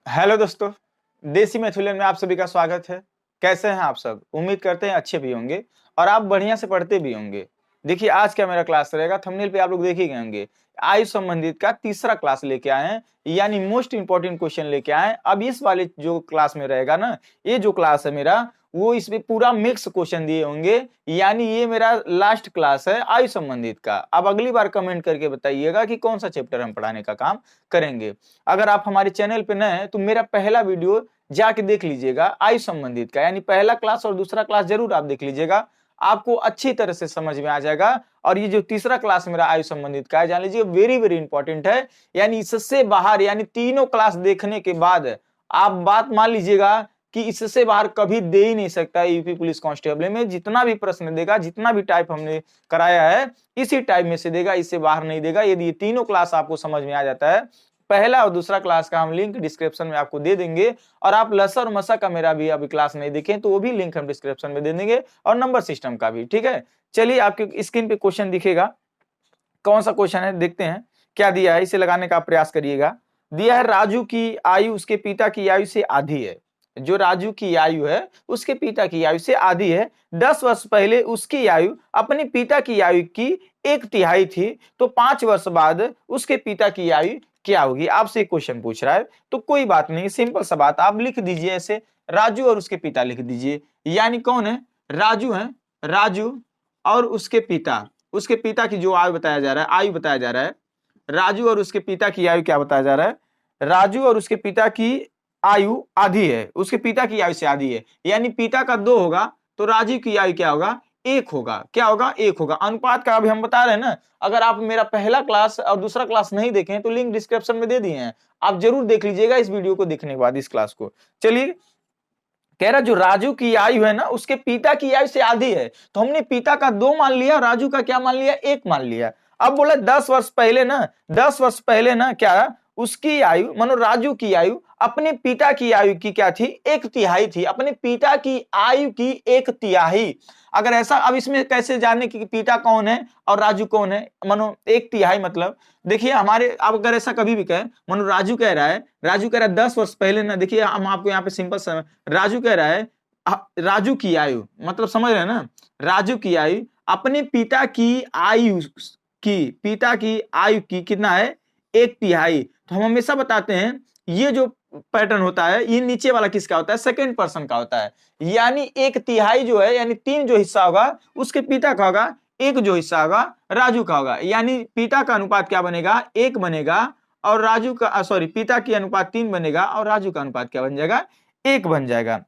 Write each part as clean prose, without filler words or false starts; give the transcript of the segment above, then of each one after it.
Hello दोस्तों, देसी मैथुलियन में आप सभी का स्वागत है। कैसे हैं आप सब? उम्मीद करते हैं अच्छे भी होंगे और आप बढ़िया से पढ़ते भी होंगे। देखिए, आज क्या मेरा क्लास रहेगा, थंबनेल पे आप लोग देख ही गए होंगे। आयु संबंधित का तीसरा क्लास लेके आए हैं, यानी मोस्ट इंपॉर्टेंट क्वेश्चन लेके आए हैं। अब इस वाले जो क्लास में रहेगा ना, ये जो क्लास है मेरा, वो इसमें पूरा मिक्स क्वेश्चन दिए होंगे, यानी ये मेरा लास्ट क्लास है आयु संबंधित का। अब अगली बार कमेंट करके बताइएगा कि कौन सा चैप्टर हम पढ़ाने का काम करेंगे। अगर आप हमारे चैनल पे नए हैं तो मेरा पहला वीडियो जाके देख लीजिएगा आयु संबंधित का, यानी पहला क्लास और दूसरा क्लास जरूर आप देख लीजिएगा, आपको अच्छी तरह से समझ में आ जाएगा। और ये जो तीसरा क्लास मेरा आयु संबंधित का है, जान लीजिए वेरी वेरी इंपॉर्टेंट है, यानी इससे बाहर, यानी तीनों क्लास देखने के बाद आप बात मान लीजिएगा कि इससे बाहर कभी दे ही नहीं सकता यूपी पुलिस कांस्टेबल में। जितना भी प्रश्न देगा, जितना भी टाइप हमने कराया है, इसी टाइप में से देगा, इससे बाहर नहीं देगा। यदि ये तीनों क्लास आपको समझ में आ जाता है, पहला और दूसरा क्लास का हम लिंक डिस्क्रिप्शन में आपको दे देंगे। और आप लसा और मसा का मेरा भी अभी क्लास नहीं देखें तो वो भी लिंक हम डिस्क्रिप्शन में दे देंगे, और नंबर सिस्टम का भी। ठीक है, चलिए आपके स्क्रीन पे क्वेश्चन दिखेगा, कौन सा क्वेश्चन है देखते हैं क्या दिया है, इसे लगाने का प्रयास करिएगा। दिया है राजू की आयु उसके पिता की आयु से आधी है। जो राजू की आयु है उसके पिता की आयु से आधी है। 10 वर्ष पहले उसकी आयु अपने पिता की आयु की 1/3 थी, तो 5 वर्ष बाद उसके पिता की आयु क्या होगी? आपसे क्वेश्चन पूछ रहा है, तो कोई बात नहीं, सिंपल सा बात, आप लिख दीजिए ऐसे, राजू और उसके पिता लिख दीजिए। यानी कौन है? राजू है, राजू और उसके पिता, उसके पिता की जो आयु बताया जा रहा है, आयु बताया जा रहा है, राजू और उसके पिता की आयु क्या बताया जा रहा है? राजू और उसके पिता की आयु आधी है, उसके पिता की आयु से आधी है, यानी पिता का 2 होगा तो राजू की आयु क्या होगा? 1 होगा। क्या होगा? 1 होगा। अनुपात का अभी हम बता रहे हैं ना। अगर आप मेरा पहला क्लास और दूसरा क्लास नहीं देखें तो लिंक डिस्क्रिप्शन में दे दिए हैं, आप जरूर देख लीजिएगा इस वीडियो को देखने के बाद, इस क्लास को। चलिए, कह रहा जो राजू की आयु है ना उसके पिता की आयु से आधी है, तो हमने पिता का 2 मान लिया, राजू का क्या मान लिया? 1 मान लिया। अब बोला 10 वर्ष पहले ना, 10 वर्ष पहले ना क्या उसकी आयु, मानो राजू की आयु अपने पिता की आयु की क्या थी? 1/3 थी। अपने पिता की आयु की 1/3। अगर ऐसा, अब इसमें कैसे जाने कि पिता कौन है और राजू कौन है? मानो 1/3 मतलब, देखिए हमारे, अब अगर ऐसा कभी भी कहे, मानो राजू कह रहा है, 10 वर्ष पहले ना, देखिए हम आपको यहाँ पे सिंपल सा, राजू कह रहा है, राजू की आयु मतलब समझ रहे हैं ना, राजू की आयु अपने पिता की आयु की, पिता की आयु की कितना है? 1/3। तो हम हमेशा बताते हैं ये जो पैटर्न होता है, ये नीचे वाला किसका होता है? सेकंड पर्सन का होता है। यानी 1/3 जो है, यानी 3 जो हिस्सा होगा उसके पिता का होगा, 1 जो हिस्सा होगा राजू का होगा। यानी पिता का अनुपात क्या बनेगा? 1 बनेगा, और राजू का सॉरी, पिता की अनुपात 3 बनेगा, और राजू का अनुपात क्या बन जाएगा? 1 बन जाएगा।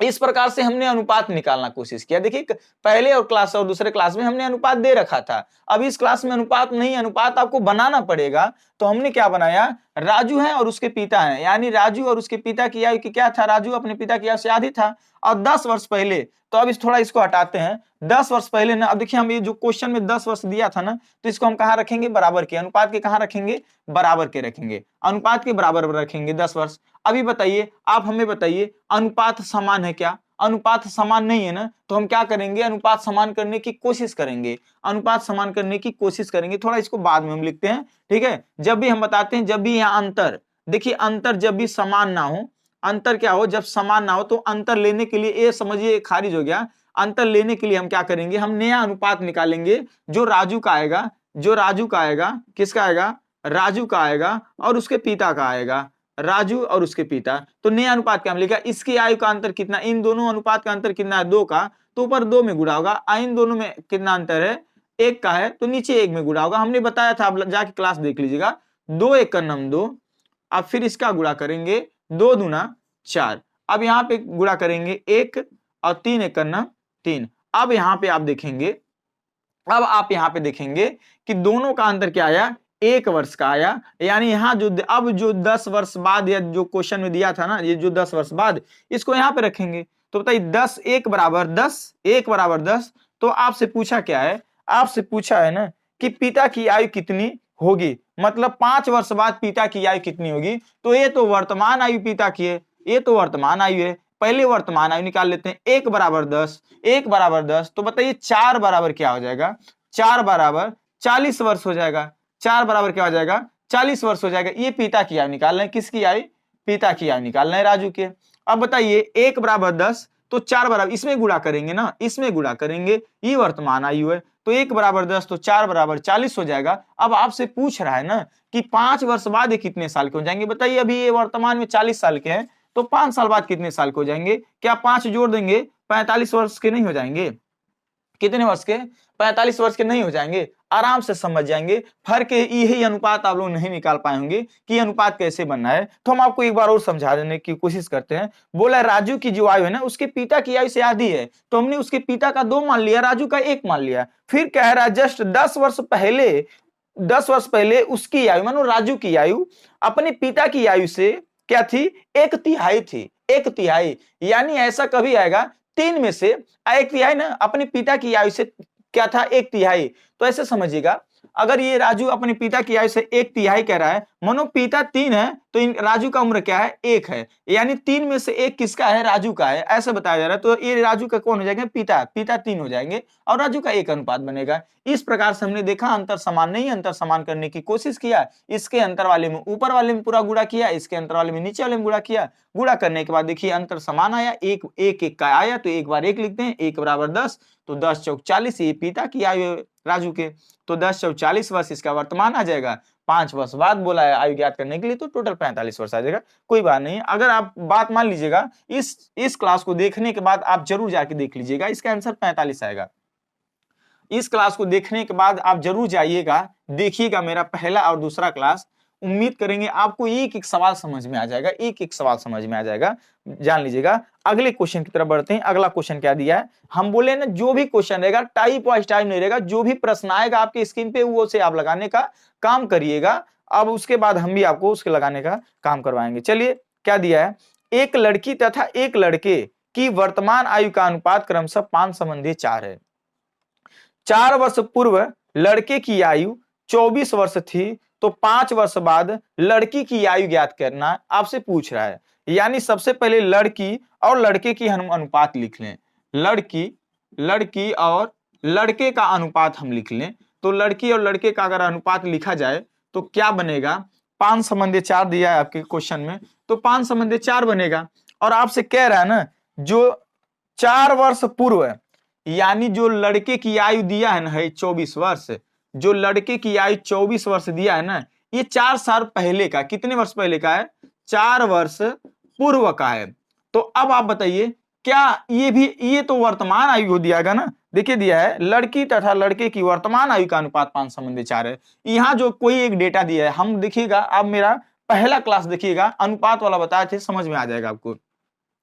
इस प्रकार से हमने अनुपात निकालना कोशिश किया। देखिए, पहले और क्लास और दूसरे क्लास में हमने अनुपात दे रखा था, अब इस क्लास में अनुपात नहीं, अनुपात आपको बनाना पड़ेगा। तो हमने क्या बनाया? राजू है और उसके पिता है, यानी राजू और उसके पिता की आयु की क्या था? राजू अपने पिता की आयु से आधी था। और 10 वर्ष पहले, तो अब थोड़ा इसको हटाते हैं, 10 वर्ष पहले ना, अब देखिए हम ये जो क्वेश्चन में 10 वर्ष दिया था ना, तो इसको हम कहाँ रखेंगे? बराबर के, अनुपात के कहाँ रखेंगे? बराबर के रखेंगे, अनुपात के बराबर रखेंगे 10 वर्ष। अभी बताइए, आप हमें बताइए, अनुपात समान है क्या? अनुपात समान नहीं है ना, तो हम क्या करेंगे? अनुपात समान करने की कोशिश करेंगे, अनुपात समान करने की कोशिश करेंगे। थोड़ा इसको बाद में हम लिखते हैं, ठीक है। जब भी हम बताते हैं, जब भी यहाँ अंतर, देखिए अंतर जब भी समान ना हो, अंतर क्या हो? जब समान ना हो, तो अंतर लेने के लिए, ये समझिए खारिज हो गया। अंतर लेने के लिए हम क्या करेंगे? हम नया अनुपात निकालेंगे, जो राजू का आएगा, जो राजू का आएगा, किसका आएगा? राजू का आएगा, और उसके पिता का आएगा, राजू और उसके पिता। तो नया अनुपात क्या लिखा? इसकी आयु का अंतर कितना? इन दोनों अनुपात का अंतर कितना है? 2 का, तो ऊपर 2 में गुणा होगा। इन दोनों में कितना अंतर है? 1 का है, तो नीचे 1 में गुणा होगा। हमने बताया था, आप जाके क्लास देख लीजिएगा। 2 1 का नम 2, अब फिर इसका गुणा करेंगे, 2 दूना 4। अब यहाँ पे गुणा करेंगे 1, और 3 1 का नम 3। अब यहाँ पे आप देखेंगे, अब आप यहाँ पे देखेंगे कि दोनों का अंतर क्या आया? 1 वर्ष का आया। यानी यहाँ जो, अब जो 10 वर्ष बाद, या जो क्वेश्चन में दिया था ना, ये जो 10 वर्ष बाद, इसको यहाँ पे रखेंगे। तो बताइए 10 1 बराबर 10, 1 बराबर 10। तो आपसे पूछा क्या है? आपसे पूछा है ना कि पिता की आयु कितनी होगी, मतलब 5 वर्ष बाद पिता की आयु कितनी होगी। तो ये तो वर्तमान आयु पिता की है, ये तो वर्तमान आयु है। पहले वर्तमान आयु निकाल लेते हैं। 1 बराबर 10, 1 बराबर 10, तो बताइए 4 बराबर क्या हो जाएगा? 4 बराबर 40 वर्ष हो जाएगा। 4 बराबर क्या हो जाएगा? 40 वर्ष हो जाएगा। ये पिता की आयु निकाल रहे हैं, किसकी आयु? पिता की आयु निकालना है राजू के। अब बताइए 1 बराबर 10 तो 4 बराबर, इसमें गुणा करेंगे ना, इसमें गुणा करेंगे, ये वर्तमान आयु है, तो 1 बराबर 10 तो 4 बराबर 40 हो जाएगा। अब आपसे पूछ रहा है ना कि 5 वर्ष बाद ये कितने साल के हो जाएंगे। बताइए अभी ये वर्तमान में 40 साल के हैं, तो 5 साल बाद कितने साल के हो जाएंगे? क्या 5 जोड़ देंगे 45 वर्ष के नहीं हो जाएंगे? कितने वर्ष के? 45 वर्ष के नहीं हो जाएंगे? आराम से समझ जाएंगे। फर्क यही अनुपात आप लोग नहीं निकाल पाए होंगे कि ये अनुपात कैसे बनना है, तो हम आपको एक बार और समझा देने की कोशिश करते हैं। बोला राजू की जो आयु है ना उसके पिता की आयु से आधी है, तो हमने उसके पिता का 2 मान लिया, राजू का 1 मान लिया। फिर कह रहा है जस्ट 10 वर्ष पहले उसकी आयु, मानो राजू की आयु अपने पिता की आयु से क्या थी? 1/3 थी, 1/3। यानी ऐसा कभी आएगा 3 में से 1/3 ना अपने पिता की आयु से क्या था? 1/3। तो ऐसे समझिएगा, अगर ये राजू अपने पिता की आयु से 1/3 कह रहा है, मानो पिता 3 है तो राजू का उम्र क्या है? 1 है, यानी 3 में से 1 किसका है? राजू का है, ऐसा बताया जा रहा है। तो ये राजू का कौन हो जाएगा? पिता 3 हो जाएंगे और राजू का 1 अनुपात बनेगा। इस प्रकार से हमने देखा अंतर समान नहीं, अंतर समान करने की कोशिश किया, इसके अंतर वाले में ऊपर वाले में पूरा गुणा किया, इसके अंतर वाले में नीचे वाले में गुणा किया। गुणा करने के बाद देखिए अंतर समान आया, 1 का आया, तो एक बार 1 लिखते हैं, 1 बराबर 10 तो 10 चौक 40, ये पिता की आयु राजू के, तो 10 चौक 40 वर्ष इसका वर्तमान आ जाएगा। 5 वर्ष बाद बोला है आयु ज्ञात करने के लिए, तो टोटल 45 वर्ष आ जाएगा। कोई बात नहीं, अगर आप बात मान लीजिएगा, इस क्लास को देखने के बाद आप जरूर जाके देख लीजिएगा, इसका आंसर 45 आएगा। इस क्लास को देखने के बाद आप जरूर जाइएगा, देखिएगा मेरा पहला और दूसरा क्लास। उम्मीद करेंगे आपको एक एक सवाल समझ में आ जाएगा, एक एक सवाल समझ में आ जाएगा, जान लीजिएगा। अगले क्वेश्चन की तरफ बढ़ते हैं। अगला क्वेश्चन क्या दिया है? हम बोले ना जो भी क्वेश्चन रहेगा टाइप वाइज टाइप नहीं रहेगा, जो भी प्रश्न आएगा आपके स्क्रीन पे वो से आप लगाने का काम करिएगा। अब उसके बाद हम भी आपको उसके लगाने का काम करवाएंगे। चलिए क्या दिया है? एक लड़की तथा एक लड़के की वर्तमान आयु का अनुपात क्रमशः 5:4 है। 4 वर्ष पूर्व लड़के की आयु 24 वर्ष थी, तो 5 वर्ष बाद लड़की की आयु ज्ञात करना आपसे पूछ रहा है। यानी सबसे पहले लड़की और लड़के की हम अनुपात लिख लें, लड़की और लड़के का अनुपात हम लिख लें। तो लड़की और लड़के का अगर अनुपात लिखा जाए तो क्या बनेगा? 5:4 दिया है आपके क्वेश्चन में, तो 5:4 बनेगा। और आपसे कह रहा है ना जो 4 वर्ष पूर्व है, यानी जो लड़के की आयु दिया है ना है 24 वर्ष, जो लड़के की आयु 24 वर्ष दिया है ना, ये 4 साल पहले का, कितने वर्ष पहले का है? 4 वर्ष पूर्व का है। तो अब आप बताइए क्या ये तो वर्तमान आयु दिया ना, देखिए दिया है लड़की तथा लड़के की वर्तमान आयु का अनुपात 5:4 है। यहाँ जो कोई एक डेटा दिया है, हम देखिएगा, आप मेरा पहला क्लास देखिएगा, अनुपात वाला बताए थे, समझ में आ जाएगा आपको।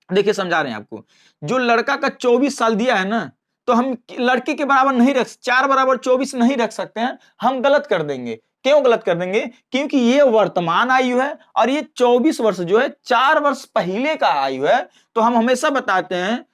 देखिए समझा रहे हैं आपको, जो लड़का का 24 साल दिया है ना, तो हम लड़के के बराबर नहीं रख, 4 बराबर 24 नहीं रख सकते हैं, हम गलत कर देंगे। क्यों गलत कर देंगे? क्योंकि ये वर्तमान आयु है और ये 24 वर्ष जो है 4 वर्ष पहले का आयु है। तो हम हमेशा बताते हैं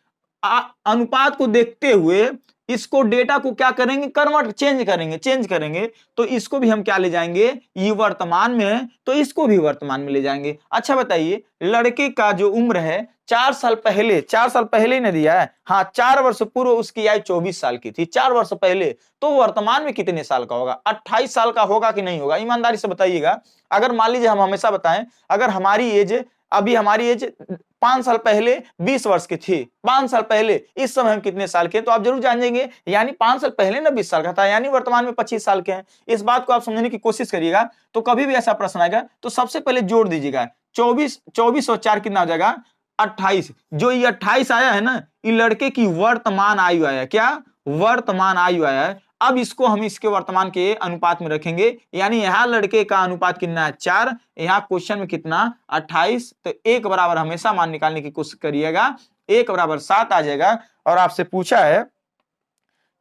अनुपात को देखते हुए इसको डेटा को क्या करेंगे? कन्वर्ट, चेंज करेंगे। तो इसको भी हम क्या ले जाएंगे? ये वर्तमान में है तो इसको भी वर्तमान में ले जाएंगे। अच्छा बताइए, लड़के का जो उम्र है 4 साल पहले ने दिया है, हाँ 4 वर्ष पूर्व उसकी आयु 24 साल की थी, 4 वर्ष पहले, तो वर्तमान में कितने साल का होगा? 28 साल का होगा कि नहीं होगा? ईमानदारी से बताइएगा। अगर मान लीजिए, हम हमेशा बताएं, अगर हमारी एज 5 साल पहले 20 वर्ष की थी, 5 साल पहले, इस समय हम कितने साल के हैं? तो आप जरूर जानेंगे, यानी 5 साल पहले ना 20 साल का था, यानी वर्तमान में 25 साल के हैं। इस बात को आप समझने की कोशिश करिएगा। तो कभी भी ऐसा प्रश्न आएगा तो सबसे पहले जोड़ दीजिएगा, 24 और 4 कितना हो जाएगा? 28। जो ये 28 आया है ना, ये लड़के की वर्तमान आयु आया। क्या? वर्तमान आयु आया है। अब इसको हम इसके वर्तमान के अनुपात में रखेंगे, यानी यहाँ लड़के का अनुपात कितना है? 4, यहाँ क्वेश्चन में कितना? 28। तो 1 बराबर हमेशा मान निकालने की कोशिश करिएगा, 1 बराबर 7 आ जाएगा। और आपसे पूछा है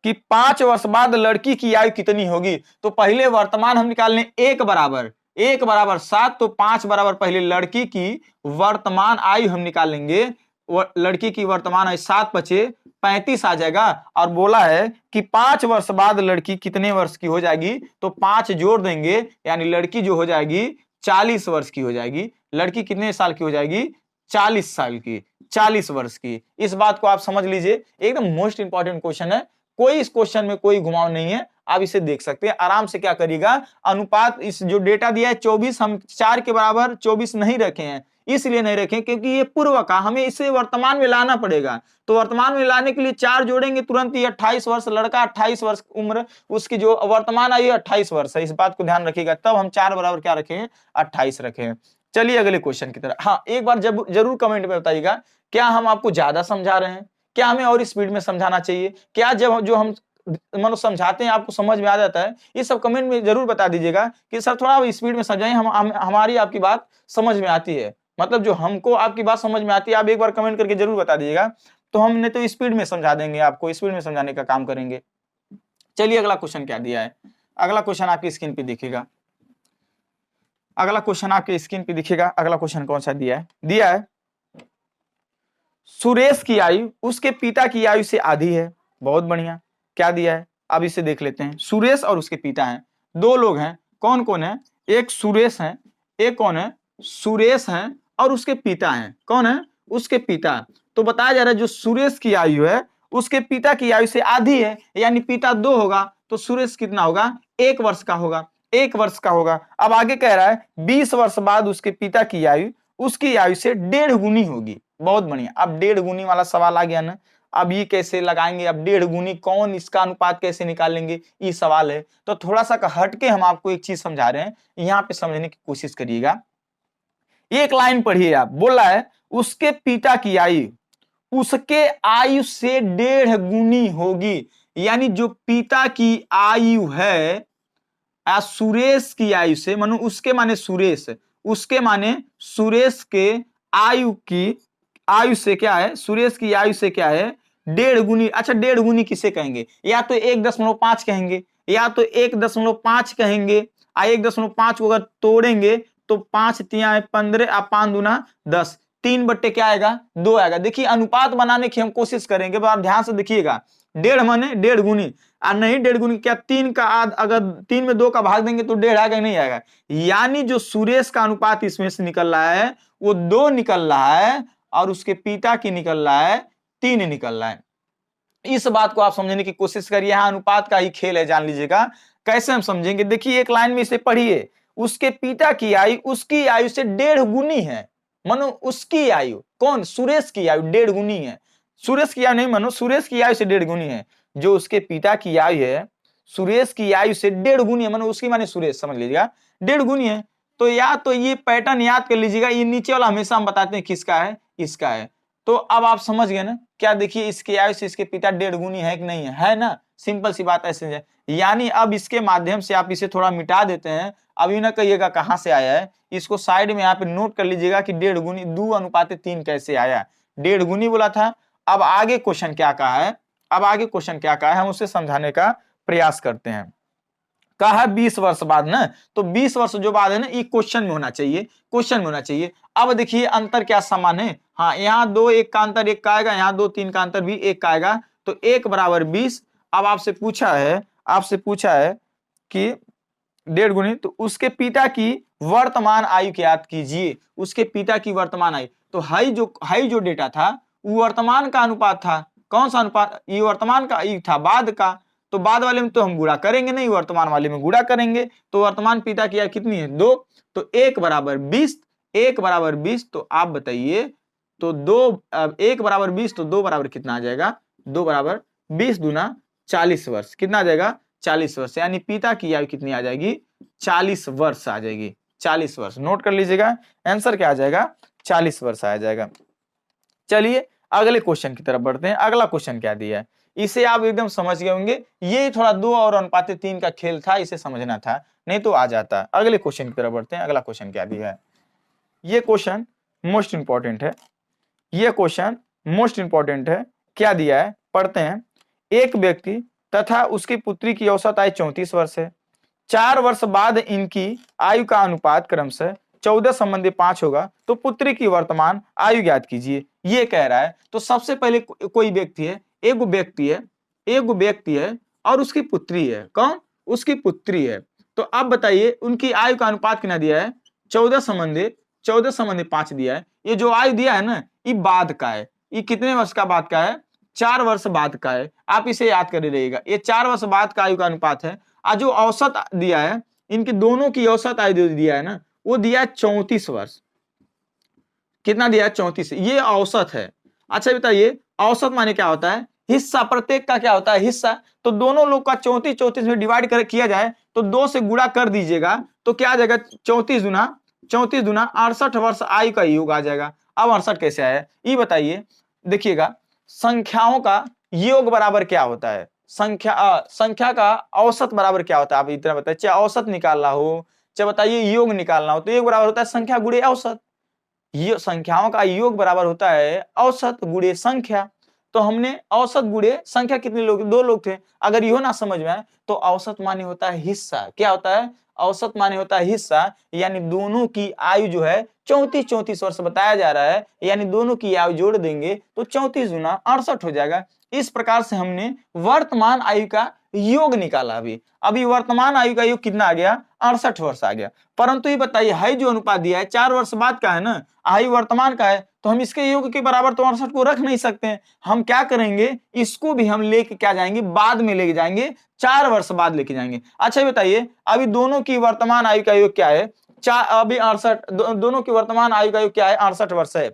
कि 5 वर्ष बाद लड़की की आयु कितनी होगी, तो पहले वर्तमान हम निकाल लें, 1 बराबर 7, तो 5 बराबर पहले लड़की की वर्तमान आयु हम निकाल लेंगे। लड़की की वर्तमान आयु 7 × 35 आ जाएगा। और बोला है कि 5 वर्ष बाद लड़की कितने वर्ष की हो जाएगी, तो 5 जोड़ देंगे, यानी लड़की जो हो जाएगी 40 वर्ष की हो जाएगी। लड़की कितने साल की हो जाएगी? 40 साल की, 40 वर्ष की। इस बात को आप समझ लीजिए, एकदम मोस्ट इंपॉर्टेंट क्वेश्चन है। कोई इस क्वेश्चन में कोई घुमाव नहीं है, आप इसे देख सकते हैं आराम से। क्या करिएगा, अनुपात इस जो डेटा दिया है 24, हम 4 के बराबर 24 नहीं रखे हैं, इसलिए नहीं रखें क्योंकि ये पूर्व का, हमें इसे वर्तमान में लाना पड़ेगा। तो वर्तमान में लाने के लिए 4 जोड़ेंगे तुरंत ही 28 वर्ष, लड़का 28 वर्ष उम्र, उसकी जो वर्तमान आयु 28 वर्ष है, इस बात को ध्यान रखिएगा। तब हम 4 बराबर क्या रखे हैं, 28 रखे हैं। चलिए अगले क्वेश्चन की तरफ। हाँ, एक बार जरूर कमेंट में बताइएगा, क्या हम आपको ज्यादा समझा रहे हैं, क्या हमें और स्पीड में समझाना चाहिए, क्या जब जो हम मतलब समझाते हैं आपको समझ में आ जाता है, ये सब कमेंट में जरूर बता दीजिएगा कि सर थोड़ा स्पीड में समझाएं, हमारी आपकी बात समझ में आती है, मतलब जो हमको आपकी बात समझ में आती है, आप एक बार कमेंट करके जरूर बता दीजिएगा, तो हमने तो स्पीड में समझा देंगे, आपको स्पीड में समझाने का काम करेंगे। चलिए अगला क्वेश्चन क्या दिया है, अगला क्वेश्चन आपकी स्क्रीन पे दिखेगा, अगला क्वेश्चन आपकी स्क्रीन पे दिखेगा। अगला क्वेश्चन कौन सा दिया है, सुरेश की आयु उसके पिता की आयु से आधी है। बहुत बढ़िया, क्या दिया है अब इसे देख लेते हैं। सुरेश और उसके पिता हैं, दो लोग हैं, कौन कौन है, एक सुरेश है, एक कौन है, सुरेश है और उसके पिता हैं, कौन है, उसके पिता। तो बताया जा रहा है जो सुरेश की आयु है उसके पिता की आयु से आधी है, यानी पिता 2 होगा तो सुरेश कितना होगा, 1 वर्ष का होगा, 1 वर्ष का होगा। अब आगे कह रहा है 20 वर्ष बाद उसके पिता की आयु उसकी आयु से 1.5 गुनी होगी। बहुत बढ़िया, अब 1.5 गुनी वाला सवाल आ गया ना, अब ये कैसे लगाएंगे, अब 1.5 गुनी कौन, इसका अनुपात कैसे निकालेंगे, ये सवाल है। तो थोड़ा सा हटके हम आपको एक चीज समझा रहे हैं, यहाँ पे समझने की कोशिश करिएगा। एक लाइन पढ़िए आप, बोला है उसके पिता की आयु उसके आयु से 1.5 गुनी होगी, यानी जो पिता की आयु है सुरेश की आयु से, मानो उसके माने सुरेश, उसके माने सुरेश के आयु से क्या है, सुरेश की आयु से क्या है, 1.5 गुनी। अच्छा 1.5 गुनी किसे कहेंगे, या तो 1.5 कहेंगे, या तो 1.5 कहेंगे, 1.5 को अगर तोड़ेंगे तो 5 तिया 15 और 5 दूना 10, 3 बट्टे क्या आएगा, 2 आएगा। देखिए अनुपात बनाने की हम कोशिश करेंगे, आप ध्यान से देखिएगा, 1.5 माने 1.5 गुनी, और नहीं 1.5 गुनी क्या 3 का आध, अगर 3 में 2 का भाग देंगे तो 1.5 आएगा, नहीं आएगा। यानी जो सुरेश का अनुपात इसमें से निकल रहा है वो 2 निकल रहा है और उसके पिता की निकल रहा है 3 निकल रहा है। इस बात को आप समझने की कोशिश करिए, यहाँ अनुपात का ही खेल है, जान लीजिएगा। कैसे हम समझेंगे, देखिए एक लाइन में इसे पढ़िए, उसके पिता की आयु उसकी आयु से 1.5 गुनी है, मानो उसकी आयु, कौन, सुरेश की आयु 1.5 गुनी है, सुरेश की आयु नहीं मानो, सुरेश की आयु से 1.5 गुनी है। जो उसके पिता की आयु है सुरेश की आयु से 1.5 गुनी है, मानो उसकी माने सुरेश, समझ लीजिएगा 1.5 गुनी है। तो या तो ये पैटर्न याद कर लीजिएगा, ये नीचे वाला हमेशा हम बताते हैं किसका है, इसका है। तो अब आप समझ गए ना, क्या देखिए इसके आयु से इसके पिता 1.5 गुनी है कि नहीं है ना, सिंपल सी बात ऐसे है। यानी अब इसके माध्यम से आप इसे थोड़ा मिटा देते हैं, अभी ना कहिएगा कहां से आया है, इसको साइड में यहाँ पे नोट कर लीजिएगा कि 1.5 गुनी 2:3 कैसे आया, 1.5 गुनी बोला था। अब आगे क्वेश्चन क्या कहा है, अब आगे क्वेश्चन क्या कहा है, हम उसे समझाने का प्रयास करते हैं। कहा 20 वर्ष बाद ना, तो 20 वर्ष जो बाद है ना, ये क्वेश्चन में होना चाहिए, क्वेश्चन में होना चाहिए। अब देखिए अंतर क्या समान है, हाँ यहाँ 2 1 का अंतर 1 का आएगा, यहाँ 2 3 का अंतर भी 1 का आएगा, तो 1 बराबर 20। अब आपसे पूछा है कि 1.5 गुनी, तो उसके पिता की वर्तमान आयु ज्ञात कीजिए, उसके पिता की वर्तमान आयु। तो हाई जो डेटा था वो वर्तमान का अनुपात था, कौन सा अनुपात, ये वर्तमान का ये था बाद का, तो बाद वाले में तो हम गुणा करेंगे नहीं, वर्तमान वाले में गुणा करेंगे। तो वर्तमान पिता की आयु कितनी है, 2, तो 1 बराबर 20, 1 बराबर 20, तो आप बताइए, तो 1 बराबर 20, तो 2 बराबर कितना आ जाएगा, 2 बराबर 20 दूना 40 वर्ष, कितना आ जाएगा, 40 वर्ष, यानी पिता की आयु कितनी आ जाएगी, 40 वर्ष आ जाएगी, 40 वर्ष। नोट कर लीजिएगा, आंसर क्या आ जाएगा, 40 वर्ष आ जाएगा। चलिए अगले क्वेश्चन की तरफ बढ़ते हैं। अगला क्वेश्चन क्या दिया है, इसे आप एकदम समझ गए होंगे, ये थोड़ा 2 और 3 का खेल था, इसे समझना था, नहीं तो आ जाता। अगले क्वेश्चन की तरफ बढ़ते हैं। अगला क्वेश्चन क्या दिया है, ये क्वेश्चन मोस्ट इंपॉर्टेंट है, ये क्वेश्चन मोस्ट इंपॉर्टेंट है। क्या दिया है पढ़ते हैं, एक व्यक्ति तथा उसकी पुत्री की औसत आयु 34 वर्ष है, 4 वर्ष बाद इनकी आयु का अनुपात क्रमशः 14 संबंधी 5 होगा, तो पुत्री की वर्तमान आयु ज्ञात कीजिए, ये कह रहा है। तो सबसे पहले कोई व्यक्ति है, एक व्यक्ति है और उसकी पुत्री है, कौन, उसकी पुत्री है। तो अब बताइए उनकी आयु का अनुपात कितना दिया है, 14 संबंधी 5 दिया है। ये जो आयु दिया है ना, ये बाद का है, ये कितने वर्ष का बाद का है, 4 वर्ष बाद का है, आप इसे याद कर रहिएगा। ये 4 वर्ष बाद का आयु का अनुपात है। और जो औसत दिया है, इनकी दोनों की औसत आयु जो दिया है ना, वो दिया है 34 वर्ष। कितना दिया है? 34। ये औसत है। अच्छा बताइए, औसत माने क्या होता है? हिस्सा, प्रत्येक का क्या होता है? हिस्सा। तो दोनों लोग का 34 34 में डिवाइड कर किया जाए तो 2 से गुणा कर दीजिएगा तो क्या आ जाएगा? 34 दूना 68 वर्ष आयु का योग आ जाएगा। अब 68 कैसे आया ये बताइए। देखिएगा, संख्याओं का योग बराबर क्या होता है? संख्या का औसत बराबर क्या होता है? आप इतना बताइए, चाहे औसत निकालना हो, चाहे बताइए योग निकालना हो, तो योग बराबर होता है संख्या गुणे औसत। ये संख्याओं का योग बराबर होता है औसत गुणे संख्या। तो हमने औसत गुणे संख्या, कितने लोग? 2 लोग थे। अगर यो ना समझ में आए तो औसत माने होता है हिस्सा। क्या होता है? औसत माने होता है हिस्सा। यानी दोनों की आयु जो है 34 वर्ष बताया जा रहा है, यानी दोनों की आयु जोड़ देंगे तो 34 गुना 68 हो जाएगा। इस प्रकार से हमने वर्तमान आयु का योग निकाला। अभी वर्तमान आयु का योग कितना आ गया? 68 वर्ष आ गया। परंतु ये बताइए, है जो अनुपात दिया है 4 वर्ष बाद का है ना, आयु वर्तमान का है, तो हम इसके योग के बराबर तो 68 को रख नहीं सकते हैं। हम क्या करेंगे? इसको भी हम लेके क्या जाएंगे? बाद में लेके जाएंगे, 4 वर्ष बाद लेके जाएंगे। अच्छा बताइए, अभी दोनों की वर्तमान आयु का योग क्या है? अभी 68, दोनों की वर्तमान आयु का योग क्या है? 68 वर्ष है।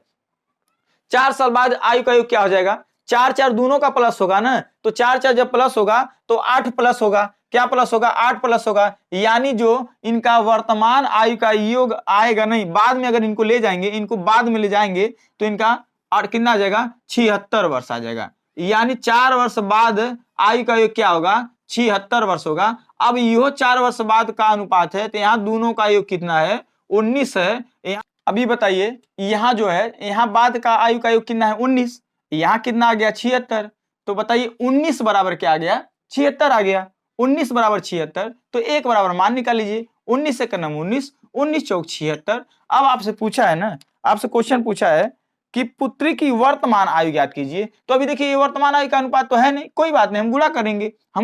4 साल बाद आयु का योग क्या हो जाएगा? 4 4 दोनों का प्लस होगा ना, तो 4 4 जब प्लस होगा तो 8 प्लस होगा। क्या प्लस होगा? 8 प्लस होगा। यानी जो इनका वर्तमान आयु का योग आएगा नहीं, बाद में अगर इनको ले जाएंगे, इनको बाद में ले जाएंगे तो इनका कितना आ जाएगा? 76 वर्ष आ जाएगा। यानी 4 वर्ष बाद आयु का योग क्या होगा? 76 वर्ष होगा। अब यो 4 वर्ष बाद का अनुपात है, तो यहाँ दोनों का योग कितना है? 19 है। अभी बताइए, यहाँ जो है, यहाँ बाद का आयु का योग कितना है? 19। यहाँ कितना आ गया? 76। तो बताइए 19 बराबर क्या आ गया? 76 आ गया। 19 बराबर 76, तो एक बराबर मान निकाल लीजिए। 19 से करना 19, 19 चौक 76। अब आपसे पूछा है ना, आपसे क्वेश्चन पूछा है कि पुत्री की वर्तमान आयु ज्ञात कीजिए। तो अभी देखिए, ये वर्तमान आयु का अनुपात तो है नहीं, कोई बात नहीं, हम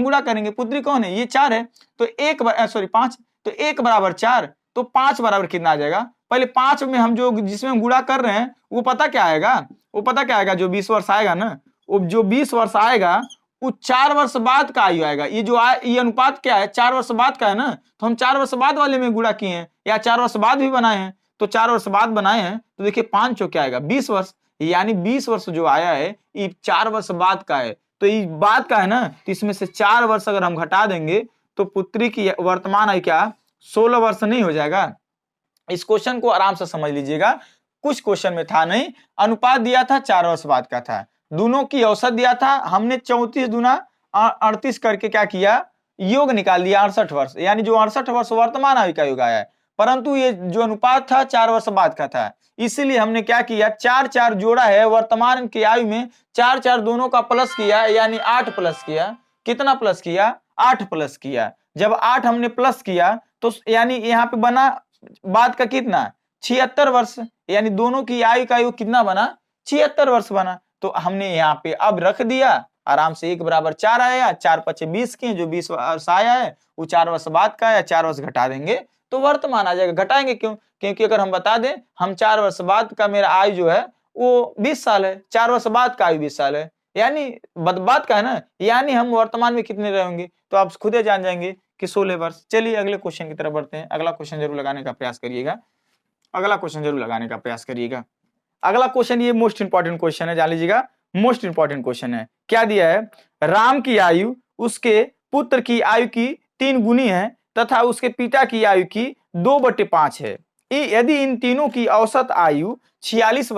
गुणा करेंगे। पुत्री कौन है? ये 4 है, तो 5, तो 1 बराबर 4, तो 5 बराबर कितना आ जाएगा? पहले 5 में हम जो जिसमें हम गुणा कर रहे हैं वो पता क्या आएगा? जो 20 वर्ष आएगा ना, वो जो 20 वर्ष आएगा वो 4 वर्ष बाद का आयु आएगा। ये अनुपात क्या है? 4 वर्ष बाद का है ना, तो हम 4 वर्ष बाद वाले में गुणा किए हैं, या 4 वर्ष बाद भी बनाए हैं। तो 4 वर्ष बाद बनाए हैं तो देखिए 5 चौक क्या आएगा? 20 वर्ष। यानी 20 वर्ष जो आया है ये 4 वर्ष बाद का है। तो ये बाद का है ना, तो इसमें से 4 वर्ष अगर हम घटा देंगे तो पुत्री की वर्तमान आयु क्या 16 वर्ष नहीं हो जाएगा? इस क्वेश्चन को आराम से समझ लीजिएगा, कुछ क्वेश्चन में था नहीं। अनुपात दिया था 4 वर्ष बाद का था, दोनों की औसत दिया था, हमने 34 दूना 38 करके क्या किया? योग निकाल दिया 68 वर्ष। यानी जो 68 वर्ष वर्तमान आयु का योग आया है, परंतु ये जो अनुपात था 4 वर्ष बाद का था, इसीलिए हमने क्या किया? 4 4 जोड़ा है वर्तमान की आयु में, 4 4 दोनों का प्लस किया, यानी 8 प्लस किया। कितना प्लस किया? 8 प्लस किया। जब 8 हमने प्लस किया तो यानी यहाँ पे बना बाद का कितना? 76 वर्ष। यानी दोनों की आयु का योग कितना बना? 76 वर्ष बना। तो हमने यहाँ पे अब रख दिया आराम से, 1 बराबर 4 आया, 4 5 20 के, जो 20 वर्ष आया है वो 4 वर्ष बाद का है, 4 वर्ष घटा देंगे तो वर्तमान आ जाएगा। घटाएंगे क्यों? क्योंकि अगर हम बता दें हम 4 वर्ष बाद का मेरा आयु जो है वो 20 साल है, 4 वर्ष बाद का आयु 20 साल है, यानी बाद का है ना, यानी हम वर्तमान में कितने रहेंगे? तो आप खुद ही जान जाएंगे कि 16 वर्ष। चलिए अगले क्वेश्चन की तरफ बढ़ते हैं। अगला क्वेश्चन जरूर लगाने का प्रयास करिएगा। अगला क्वेश्चन ये मोस्ट इंपॉर्टेंट क्वेश्चन है, जान लीजिएगा, मोस्ट इंपॉर्टेंट क्वेश्चन है। क्या दिया है? राम की आयु उसके पुत्र की आयु की 3 गुनी है तथा उसके पिता की आयु की 2/5 है। यदि इन तीनों की औसत आयु 46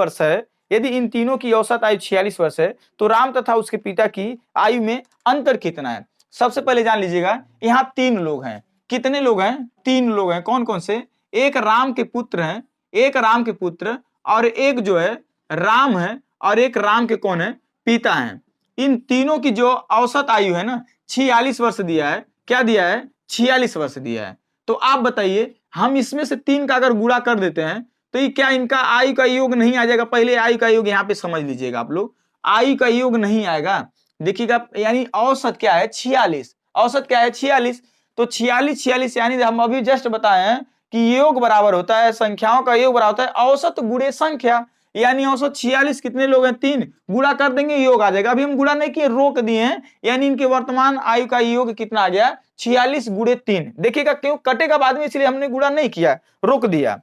वर्ष है, तो राम तथा उसके पिता की आयु में अंतर कितना है? सबसे पहले जान लीजिएगा, यहाँ 3 लोग हैं। कितने लोग हैं? 3 लोग हैं। कौन कौन से? एक राम के पुत्र हैं, और एक जो है राम है, और एक राम के कौन है? पिता हैं। इन तीनों की जो औसत आयु है ना 46 वर्ष दिया है। क्या दिया है? 46 वर्ष दिया है। तो आप बताइए, हम इसमें से 3 का अगर गुणा कर देते हैं तो ये क्या इनका आयु का योग नहीं आ जाएगा? पहले आयु का योग यहाँ पे समझ लीजिएगा आप लोग, आयु का योग नहीं आएगा। देखिएगा, यानी औसत क्या है? 46। औसत क्या है? 46। तो 46 यानी हम अभी जस्ट बताए हैं कि योग बराबर होता है, संख्याओं का योग बराबर होता है औसत गुणे संख्या। यानी औसत 46 कितने लोग हैं 3, गुणा कर देंगे योग आ जाएगा। अभी हम गुणा नहीं किए, रोक दिए हैं, यानी इनके वर्तमान आयु का योग कितना आ गया 46 गुणे 3। देखिएगा क्यों कटेगा बाद में, इसलिए हमने गुणा नहीं किया, रोक दिया।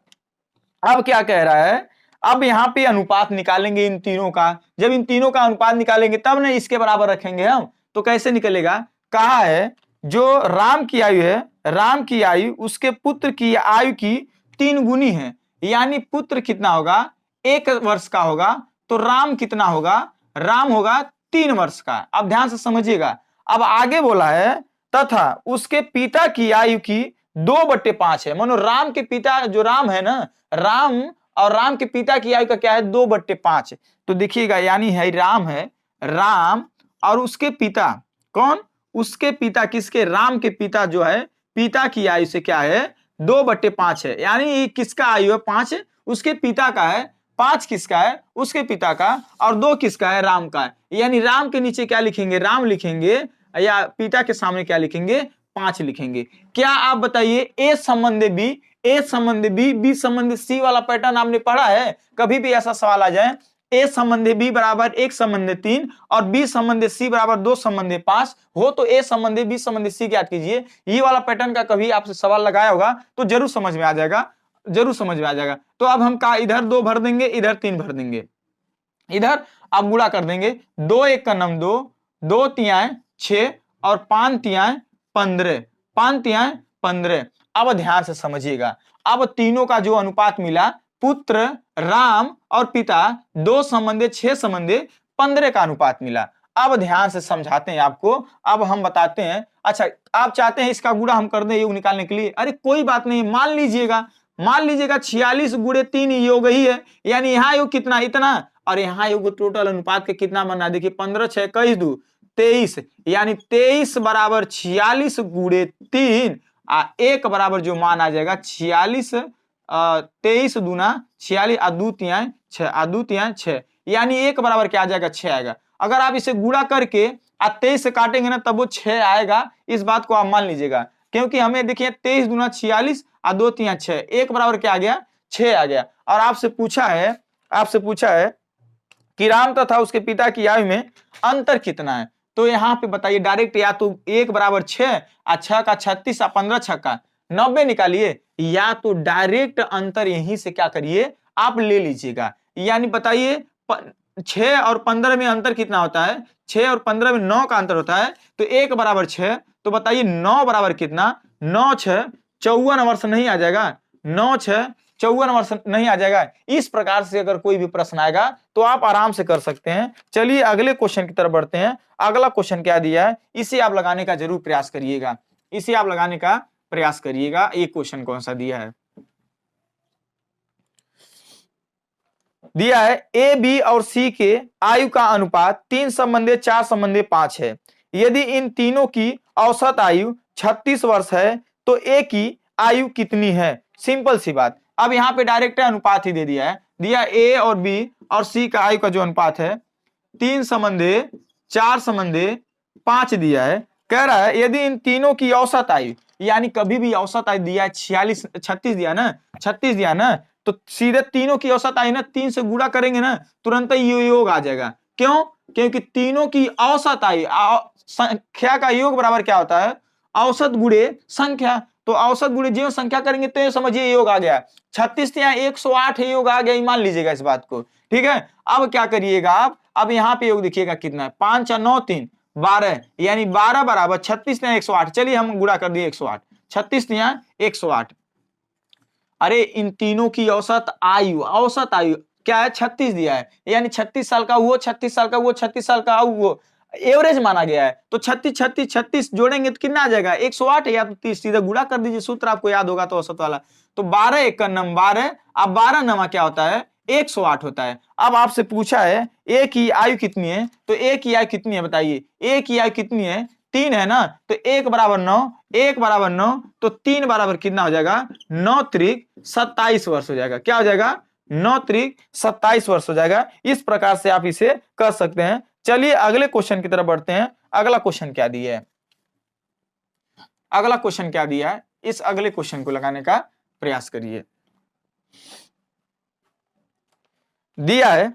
अब क्या कह रहा है, अब यहाँ पे अनुपात निकालेंगे इन तीनों का। जब इन तीनों का अनुपात निकालेंगे तब ना इसके बराबर रखेंगे हम। तो कैसे निकलेगा, कहा है जो राम की आयु है, राम की आयु उसके पुत्र की आयु की 3 गुनी है, यानी पुत्र कितना होगा 1 वर्ष का होगा, तो राम कितना होगा, राम होगा 3 वर्ष का। अब ध्यान से समझिएगा। अब आगे बोला है तथा उसके पिता की आयु की 2/5 है। मानो राम के पिता जो राम है ना, राम और राम के पिता की आयु का क्या है 2/5। तो देखिएगा यानी है राम है, राम और उसके पिता कौन, उसके पिता किसके, राम के पिता जो है, पिता की आयु से क्या है 2/5 है, यानी किसका आयु है 5, उसके पिता का है, 5 किसका है उसके पिता का, और 2 किसका है राम का है। यानी राम के नीचे क्या लिखेंगे, राम लिखेंगे, या पिता के सामने क्या लिखेंगे 5 लिखेंगे। क्या आप बताइए ए संबंध बी, ए संबंध बी, बी संबंध सी वाला पैटर्न आपने पढ़ा है? कभी भी ऐसा सवाल आ जाए ए संबंध बी बराबर 1 संबंध 3 और बी संबंध सी बराबर 2 संबंध 5 हो, तो ए संबंध बी संबंध सी ज्ञात कीजिए। ये वाला पैटर्न का कभी आपसे सवाल लगाया होगा तो जरूर समझ में आ जाएगा, जरूर समझ में आ जाएगा। तो अब हम कहा इधर 2 भर देंगे, इधर 3 भर देंगे, इधर अब गुणा कर देंगे, 2 1 का नम 2, 2 तिहाई 6 और 5 तिहाई 15, 5 तिहाई 15। अब ध्यान से समझिएगा, अब तीनों का जो अनुपात मिला, पुत्र राम और पिता 2 संबंधे 6 संबंधे 15 का अनुपात मिला। अब ध्यान से समझाते हैं आपको, अब हम बताते हैं। अच्छा आप चाहते हैं इसका गुणा हम कर दें योग निकालने के लिए, अरे कोई बात नहीं, मान लीजिएगा 46 गुणे 3 योग ही है, यानी यहाँ योग कितना इतना, और यहाँ योग टोटल अनुपात के कितना बनना, देखिए 15 6 21 2 23, यानी 23 बराबर 46 गुणे 3, 1 बराबर जो मान आ जाएगा 46, 23 दूना 46 आ 2 तिहाई 6, आ 2 तिहाई 6, यानी 1 बराबर क्या आ जाएगा 6 आएगा। अगर आप इसे गुणा करके 23 से काटेंगे ना तब वो 6 आएगा, इस बात को आप मान लीजिएगा, क्योंकि हमें देखिए 23 दूना 46 आ 2 तिहाई 6, 1 बराबर क्या आ गया 6 आ गया। और आपसे पूछा है कि राम तथा उसके पिता की आयु में अंतर कितना है, तो यहाँ पे बताइए डायरेक्ट, या तो 1 बराबर 6 और 6 का 36 और 15 छक्का 90 निकालिए, या तो डायरेक्ट अंतर यहीं से क्या करिए आप ले लीजिएगा। यानी बताइए 6 और 15 में अंतर कितना होता है, 6 और 15 में 9 का अंतर होता है, तो 1 बराबर 6, तो बताइए 9 बराबर कितना, 9 6 54 वर्ष नहीं आ जाएगा, 9 6 54 वर्ष नहीं आ जाएगा। इस प्रकार से अगर कोई भी प्रश्न आएगा तो आप आराम से कर सकते हैं। चलिए अगले क्वेश्चन की तरफ बढ़ते हैं। अगला क्वेश्चन क्या दिया है, इसे आप लगाने का जरूर प्रयास करिएगा, इसे आप लगाने का प्रयास करिएगा। एक क्वेश्चन कौन सा दिया है, दिया है ए बी और सी के आयु का अनुपात 3 संबंधे 4 संबंधे 5 है। यदि इन तीनों की औसत आयु 36 वर्ष है तो ए की आयु कितनी है। सिंपल सी बात। अब यहाँ पे डायरेक्ट अनुपात ही दे दिया है, दिया ए और बी और सी का आयु का जो अनुपात है 3 संबंधे 4 संबंधे 5 दिया है। कह रहा है यदि इन तीनों की औसत आयु, यानी कभी भी औसत आयु दिया है 36 दिया ना, 36 दिया ना, तो सीधे तीनों की औसत आयु ना 3 से गुणा करेंगे ना तुरंत ही योग आ जाएगा। क्यों, क्योंकि तीनों की औसत आयु, संख्या का योग बराबर क्या होता है औसत गुणे संख्या, तो औसत गुणे जो संख्या करेंगे तो ये समझिए योग आ गया। 36 यहाँ 108 योग आ गया, मान लीजिएगा इस बात को, ठीक है। अब क्या करिएगा आप, अब यहाँ पे योग देखिएगा कितना है, 5 और 9 3 12, यानी 12 बराबर 36 यहाँ 108, चलिए हम गुणा कर दिए 108, 36 यहाँ 108। अरे इन तीनों की औसत आयु क्या है 36 दिया है, यानी 36 साल का वो, 36 साल का वो, 36 साल का वो एवरेज माना गया है, तो 36 36 36 जोड़ेंगे तो कितना आ जाएगा 108, या तो 30 सीधा गुणा कर दीजिए, सूत्र आपको याद होगा तो औसत वाला। तो 12 1 का नम 12, अब 12 नमा क्या होता है 108 होता है। अब आपसे पूछा है ए की आयु कितनी है, तो ए की आयु कितनी है बताइए, ए की आयु कितनी है 3 है ना, तो 1 बराबर 9, 1 बराबर 9, तो 3 बराबर कितना हो जाएगा 9 त्रिक 27 वर्ष हो जाएगा। क्या हो जाएगा 9 त्रिक 27 वर्ष हो जाएगा। इस प्रकार से आप इसे कर सकते हैं। चलिए अगले क्वेश्चन की तरफ बढ़ते हैं। अगला क्वेश्चन क्या दिया है, अगला क्वेश्चन क्या दिया है, इस अगले क्वेश्चन को लगाने का प्रयास करिए। दिया है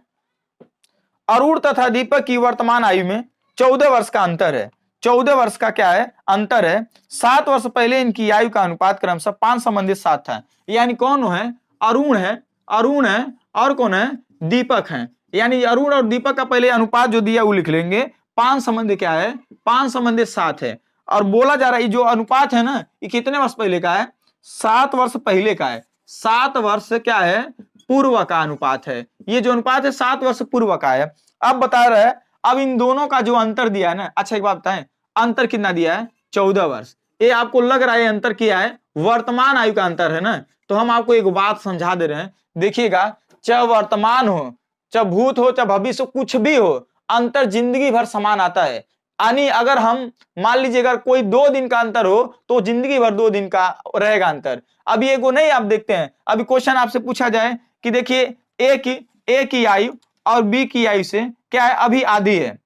अरुण तथा दीपक की वर्तमान आयु में 14 वर्ष का अंतर है। 14 वर्ष का क्या है? अंतर है। 7 वर्ष पहले इनकी आयु का अनुपात क्रमशः 5 संबंधित 7 था। यानी कौन है? अरुण है और कौन है? दीपक है। यानी अरुण और दीपक का पहले अनुपात जो दिया वो लिख लेंगे। 5 संबंधित क्या है? 5 संबंधित 7 है। और बोला जा रहा है जो अनुपात है ना, ये कितने वर्ष पहले का है? 7 वर्ष पहले का है। 7 वर्ष क्या है? पूर्व का अनुपात है। ये जो अनुपात है 7 वर्ष पूर्व का है। अब बता रहा है, अब इन दोनों का जो अंतर दिया है ना, अच्छा एक बात बताएं, अंतर कितना दिया है? 14 वर्ष। ये आपको लग रहा है अंतर किया है? वर्तमान आयु का अंतर है ना। तो हम आपको एक बात समझा दे रहे हैं, देखिएगा, चाहे वर्तमान हो, चाहे भूत हो, चाहे भविष्य हो, कुछ भी हो, अंतर जिंदगी भर समान आता है। यानी अगर हम मान लीजिए अगर कोई 2 दिन का अंतर हो तो जिंदगी भर 2 दिन का रहेगा अंतर। अभी एगो नहीं आप देखते हैं, अभी क्वेश्चन आपसे पूछा जाए कि देखिए ए की आयु और बी की आयु से क्या है? अभी आधी है।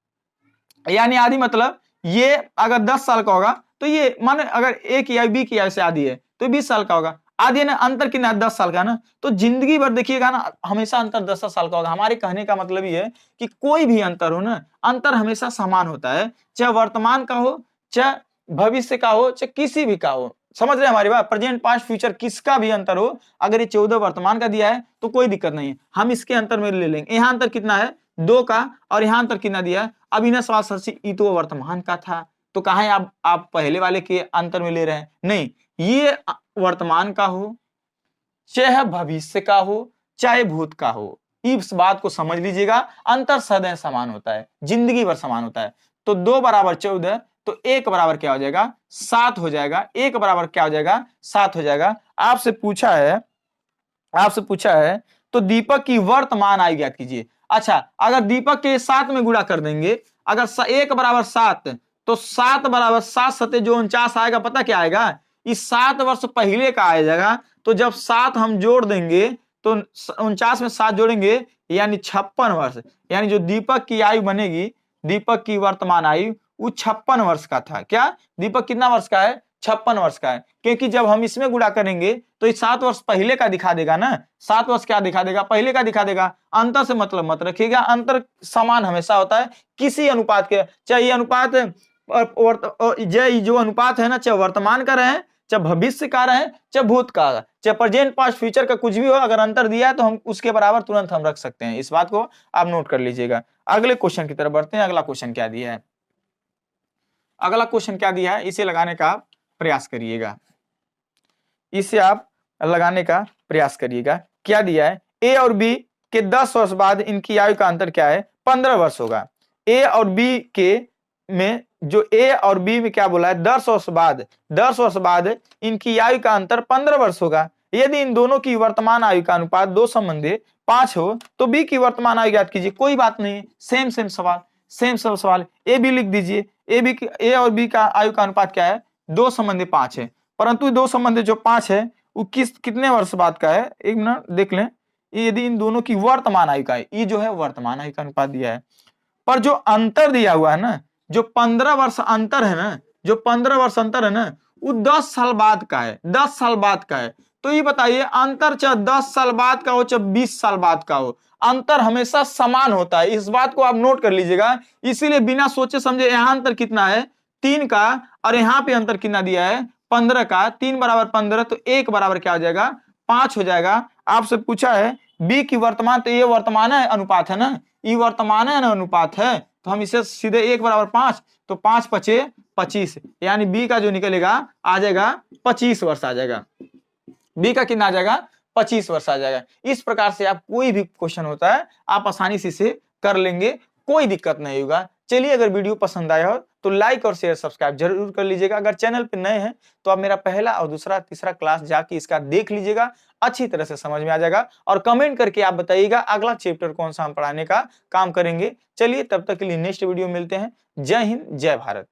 यानी आधी मतलब ये अगर 10 साल का होगा तो ये माने अगर ए की आयु बी की आयु से आधी है तो 20 साल का होगा। आधी है ना, अंतर कितना है? 10 साल का ना। तो जिंदगी भर देखिएगा ना, हमेशा अंतर 10 साल का होगा। हमारे कहने का मतलब ये है कि कोई भी अंतर हो ना, अंतर हमेशा समान होता है, चाहे वर्तमान का हो, चाहे भविष्य का हो, चाहे किसी भी का हो। समझ रहे हैं हमारी बात? प्रेजेंट पास्ट फ्यूचर किसका भी अंतर हो, अगर ये 14 वर्तमान का दिया है तो कोई दिक्कत नहीं है, हम इसके अंतर में ले लेंगे। यहाँ अंतर कितना है? 2 का। और यहाँ अंतर कितना दिया है? अब इन्हें सवाल सची ये तो वर्तमान का था, तो कहा है आप पहले वाले के अंतर में ले रहे हैं? नहीं, ये वर्तमान का हो, चाहे भविष्य का हो, चाहे भूत का हो, इस बात को समझ लीजिएगा, अंतर सदैव समान होता है, जिंदगी भर समान होता है। तो 2 बराबर 14, तो 1 बराबर क्या हो जाएगा? 7 हो जाएगा। 1 बराबर क्या हो जाएगा? 7 हो जाएगा। आपसे पूछा है तो दीपक की वर्तमान आयु ज्ञात कीजिए। अच्छा, अगर दीपक के 7 में गुणा कर देंगे, अगर 1 बराबर 7 तो 7 बराबर 7 सते जो 49 आएगा, पता क्या आएगा? इस 7 वर्ष पहले का आ जाएगा। तो जब 7 हम जोड़ देंगे तो 49 में 7 जोड़ेंगे यानी 56 वर्ष। यानी जो दीपक की आयु बनेगी, दीपक की वर्तमान आयु वो 56 वर्ष का था। क्या दीपक कितना वर्ष का है? 56 वर्ष का है। क्योंकि जब हम इसमें गुणा करेंगे तो ये 7 वर्ष पहले का दिखा देगा ना। 7 वर्ष क्या दिखा देगा? पहले का दिखा देगा। अंतर से मतलब मत रखिएगा, अंतर समान हमेशा होता है किसी अनुपात के। चाहे ये अनुपात जो अनुपात है ना, चाहे वर्तमान का रहे, चाहे भविष्य का रहे, चाहे भूत का, चाहे प्रेजेंट पास्ट फ्यूचर का कुछ भी हो, अगर अंतर दिया है तो हम उसके बराबर तुरंत हम रख सकते हैं। इस बात को आप नोट कर लीजिएगा। अगले क्वेश्चन की तरफ बढ़ते हैं। अगला क्वेश्चन क्या दिया है? अगला क्वेश्चन क्या दिया है, इसे लगाने का प्रयास करिएगा। इसे आप लगाने का प्रयास करिएगा। क्या दिया है? ए और बी के 10 वर्ष बाद इनकी आयु का अंतर क्या है? 15 वर्ष होगा। ए और बी के में जो ए और बी में क्या बोला है? 10 वर्ष बाद इनकी आयु का अंतर 15 वर्ष होगा। यदि इन दोनों की वर्तमान आयु का अनुपात 2 संबंधी 5 हो तो बी की वर्तमान आयु ज्ञात कीजिए। कोई बात नहीं, सेम सवाल। ए बी लिख दीजिए। ए और बी का आयु का अनुपात क्या है? 2 संबंधी 5 है। परंतु 2 संबंधी जो 5 है वो कितने वर्ष बाद का है? एक मिनट देख लें। यदि इन दोनों की वर्तमान आयु का है, ये जो है वर्तमान आयु का अनुपात दिया है, पर जो अंतर दिया हुआ है ना, जो 15 वर्ष अंतर है ना, वो 10 साल बाद का है। 10 साल बाद का है। तो ये बताइए, अंतर चाहे 10 साल बाद का हो चाहे 20 साल बाद का हो, अंतर हमेशा समान होता है। इस बात को आप नोट कर लीजिएगा। इसीलिए बिना सोचे समझे यहाँ अंतर कितना है? 3 का, और यहाँ पे अंतर कितना दिया है? 15 का। 3 बराबर 15, तो 1 बराबर क्या हो जाएगा? 5 हो जाएगा। आपसे पूछा है बी की वर्तमान, तो ये वर्तमान है अनुपात है ना, ये वर्तमान है ना अनुपात है, तो हम इसे सीधे 1 बराबर 5, तो 5 पचे 25, यानी बी का जो निकलेगा आ जाएगा 25 वर्ष आ जाएगा। बी का कितना आ जाएगा? 25 वर्ष आ जाएगा। इस प्रकार से आप कोई भी क्वेश्चन होता है आप आसानी से इसे कर लेंगे, कोई दिक्कत नहीं होगा। चलिए, अगर वीडियो पसंद आया हो तो लाइक और शेयर सब्सक्राइब जरूर कर लीजिएगा। अगर चैनल पे नए हैं तो आप मेरा पहला और दूसरा तीसरा क्लास जाके इसका देख लीजिएगा, अच्छी तरह से समझ में आ जाएगा। और कमेंट करके आप बताइएगा अगला चैप्टर कौन सा हम पढ़ाने का काम करेंगे। चलिए, तब तक के लिए नेक्स्ट वीडियो मिलते हैं। जय हिंद, जय भारत।